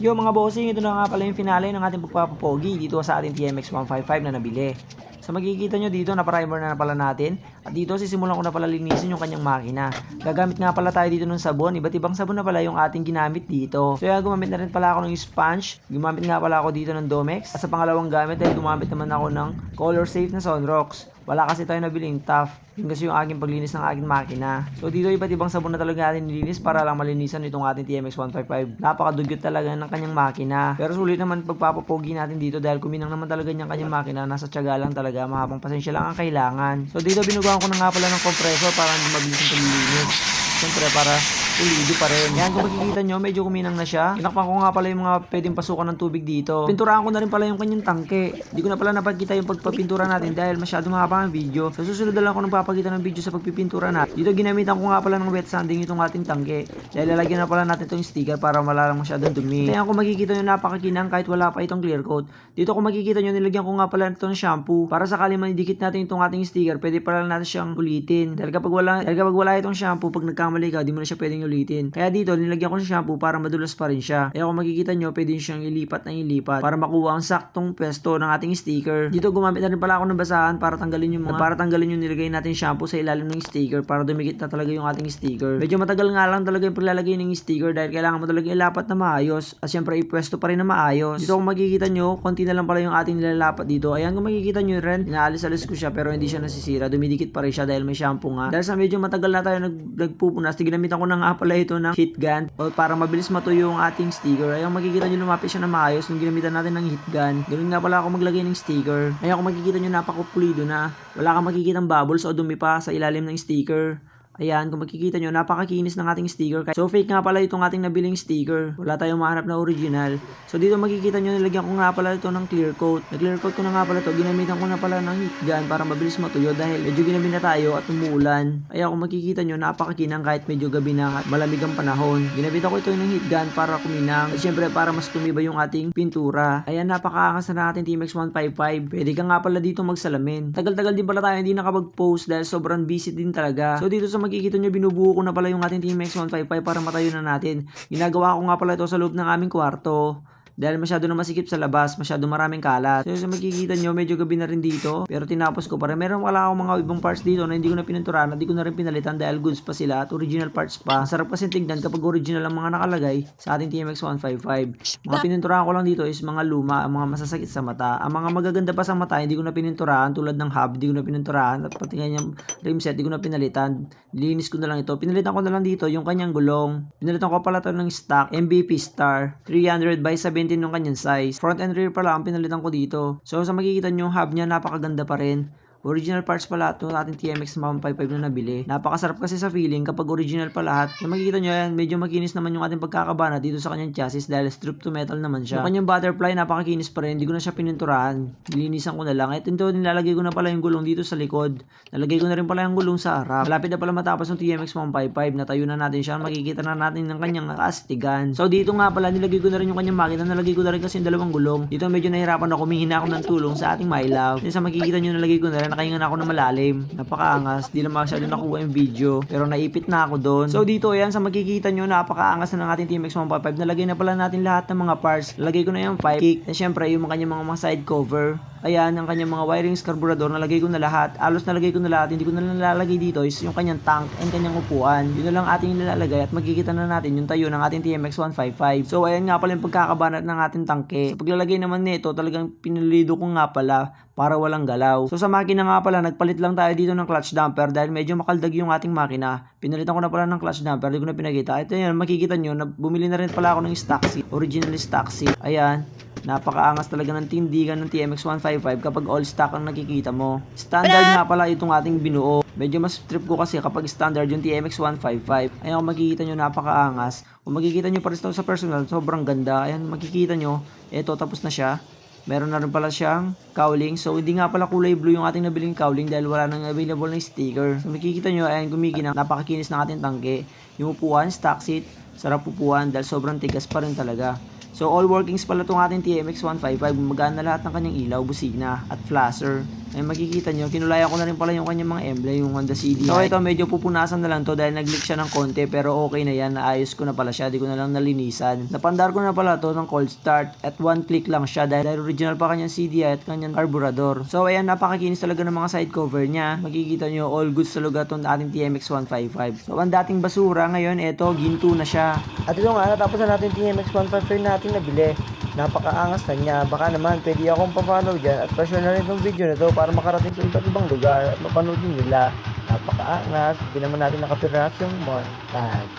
Yo mga bossing, ito na nga pala yung finale ng ating pagpapapogi dito sa ating TMX 155 na nabili. So makikita nyo dito na primer na pala natin. At dito sisimulan ko na pala linisin yung kanyang makina. Gagamit nga pala tayo dito ng sabon. Iba't ibang sabon na pala yung ating ginamit dito. So yan, gumamit na rin pala ako ng sponge. Gumamit nga pala ako dito ng Domex. At sa pangalawang gamit ay gumamit naman ako ng color safe na Sunrox. Wala kasi tayo nabiling tough. Yun kasi yung aking paglinis ng aking makina. So dito iba't ibang sabon na talaga natin nilinis para lang malinisan itong ating TMX 155. Napakadugyot talaga ng kanyang makina. Pero sulit naman pagpapapogi natin dito dahil kuminang naman talaga niyang kanyang makina. Nasa tiyaga lang talaga, mahabang pasensya lang ang kailangan. So dito binugawan ko na nga pala ng compressor para hindi mabilis ang paglilinis. Siyempre para ulido pa rin. Yan, kung makikita nyo, medyo kuminang na siya. Tinakpan ko nga pala yung mga pwedeng pasukan ng tubig dito. Pinturahan ko na rin pala yung kanyang tangke. Hindi ko na pala napagkita yung pagpapintura natin dahil masyado mahaba ang video. Sa susunod na lang ako nagpapakita ng video sa pagpipintura natin. Dito ginamitan ko nga pala ng wet sanding itong ating tangke. Dahil lalagyan na pala natin itong sticker para malalang masyadong dumi. Kaya kung makikita nyo, napakakinang kahit wala pa itong clear coat. Dito kung makikita nyo, nilagyan ko nga pala ito ng shampoo. Para sakali manidikit natin itong ating sticker, pwede pala natin siyang ulitin. Dahil kapag wala itong shampoo, pag nagkamali ka, di mo na siya pwedeng ulitin. Kaya dito, nilagyan ko ng shampoo para madulas pa rin siya. Kaya kung makikita nyo, pwede siyang ilipat na ilipat para makuha ang saktong pwesto ng ating sticker. Dito, gumamit na rin pala ako ng basahan para tanggalin yung nilagay natin shampoo sa ilalim ng sticker para dumikit na talaga yung ating sticker. Medyo matagal nga lang talaga yung paglalagay ng sticker dahil kailangan mo talaga ilapat na maayos at syempre ipwesto pa rin na maayos. Dito kung makikita nyo, konti na lang pala yung ating nilalapat dito. Ayan, kung makikita nyo rin, inaalis-alis ko siya pero hindi siya nasisira. Dumidikit pa rin siya dahil may shampoo nga. Dahil sa medyo matagal na tayo nagpupunas, ginamitan ko na nga pala ito ng heat gun para mabilis matuyo yung ating sticker. Ayan, makikita nyo lumapit siya na maayos nung ginamitan natin ng heat gun. Ganun nga pala ako maglagay ng sticker. Ayan, kung makikita nyo, napakapulido na. Wala kang makikitang bubbles o dumi pa sa ilalim ng sticker. Ayan, kung makikita nyo, napakakinis ng ating sticker. So, fake nga pala itong ating nabiling sticker. Wala tayong mahanap na original. So, dito makikita nyo, nilagyan ko nga pala ito ng clear coat. Na-clear coat ko na nga pala ito. Ginamitan ko na pala ng heat gun para mabilis matuyo dahil medyo ginabi na tayo at umuulan. Ayan, kung makikita nyo, napakakinang kahit medyo gabi na at malamig ang panahon. Ginabitan ko ito ng heat gun para kuminang. At syempre, para mas tumibay yung ating pintura. Ayan, napakaangas na natin TMX 155. Pwede ka nga pala dito magsalamin. Tagal-tagal din pala tayo hindi nakapag-post dahil sobrang busy din talaga. So, dito sa makikita nyo, binubuo ko na pala yung ating TMX 155 para matayo na natin. Ginagawa ko nga pala ito sa loob ng aming kwarto. Dahil masyado na masikip sa labas, masyado maraming kalat. So, makikita nyo, medyo gabi na rin dito. Pero tinapos ko pa rin. Meron wala akong mga ibang parts dito na hindi ko na pininturahan, hindi ko na rin pinalitan dahil goods pa sila at original parts pa. Sarap kasi tignan kapag original ang mga nakalagay sa ating TMX 155. Mga pininturahan ko lang dito is mga luma, mga masasakit sa mata. Ang mga magaganda pa sa mata, hindi ko na pininturahan tulad ng hub, hindi ko na pininturahan. At pati kanyang rim set, hindi ko na pinalitan. Linis ko na lang ito. Pinalitan ko na lang dito yung kanyang gulong. Pinalitan ko pala ito ng stock MVP Star 300 by 70 ng kanyang size. Front and rear pala ang pinalitan ko dito. So sa makikita nyo, yung hub niya napakaganda pa rin. Original parts pala ito ating TMX 155 na nabili. Napakasarap kasi sa feeling kapag original pa lahat. So makikita nyo yan, medyo makinis naman yung ating pagkakabana dito sa kanyang chassis dahil strip to metal naman siya. Yung kanyang butterfly napakakinis pa rin, hindi ko na siya pininturahan. Linisan ko na lang. At ito nilalagay ko na pala yung gulong dito sa likod. Nalagay ko na rin pala yung gulong sa harap. Malapit na pala matapos ng TMX 155. Natayo na natin siya. Makikita na natin ng kanyang astigan. So dito nga pala nilagay ko na rin yung kanyang makina. Nalagay ko na rin kasi yung dalawang gulong. Dito medyo nahirapan ako. Humingi na ako ng tulong sa ating my love. Sa makikita nyo nalagay ko na rin. Nakahinga na ako na malalim. Napakaangas. Di na masyado nakuha yung video. Pero naipit na ako doon. So dito ayan sa makikita nyo napakaangas na ng ating TMX 155. Nalagay na pala natin lahat ng mga parts. Nalagay ko na yung pipe kick. And syempre yung kanyang mga side cover. Ayan, ang kanyang mga wirings, carburetor, nalagay ko na lahat. Alos nalagay ko na lahat. Hindi ko na nalalagay dito is yung kanyang tank and kanyang upuan. Yun na lang ating nilalagay at makikita na natin yung tayo ng ating TMX 155. So, ayan nga pala yung pagkakabanat ng ating tangke. Sa paglalagay naman nito, talagang pinilido ko nga pala para walang galaw. So, sa makina nga pala, nagpalit lang tayo dito ng clutch damper dahil medyo makaldag yung ating makina. Pinalitan ko na pala ng clutch damper, hindi ko na pinakita. Ito yan, makikita nyo, bumili na rin pala ako ng stock seat, original stock seat. Ayan. Napakaangas talaga ng tindigan ng TMX 155 kapag all stock ang nakikita mo. Standard nga pala itong ating binuo. Medyo mas trip ko kasi kapag standard yung TMX 155. Ayan, kung makikita nyo, napakaangas. Kung makikita nyo pa rin sa personal, sobrang ganda. Ayan, makikita nyo, eto tapos na siya. Meron na rin pala siyang cowling. So, hindi nga pala kulay blue yung ating nabiling cowling dahil wala nang available na sticker. So, makikita nyo, ayan, gumiginang. Napakakinis ng ating tangke. Yung upuan, stock seat, sarap upuan dahil sobrang tigas pa rin talaga. So all workings pala itong ating TMX 155, gumagana na lahat ng kanyang ilaw, busina at flasher. Ay makikita nyo, kinulayan ko na rin pala yung kanyang mga emblem, yung Honda CD. So ito medyo pupunasan na lang to dahil nag-leak siya ng konti, pero okay na yan, naayos ko na pala siya, di ko na lang nalinisan. Napandar ko na pala to ng cold start at one click lang siya dahil original pa kanyang CD at kanyang carburetor. So ayan, napakakinis talaga ng mga side cover niya. Makikita nyo, all goods talaga itong ating TMX 155. So ang dating basura, ngayon eto, ginto na siya. At ito nga, natapos na natin TMX 155 natin nabili. Napakaangas na niya. Baka naman pwede akong pa-follow dyan at pa-share na rin itong video na to para makarating sa iba't ibang lugar at mapanood din nila. Napakaangas. Hindi naman natin nakapirasyong montage.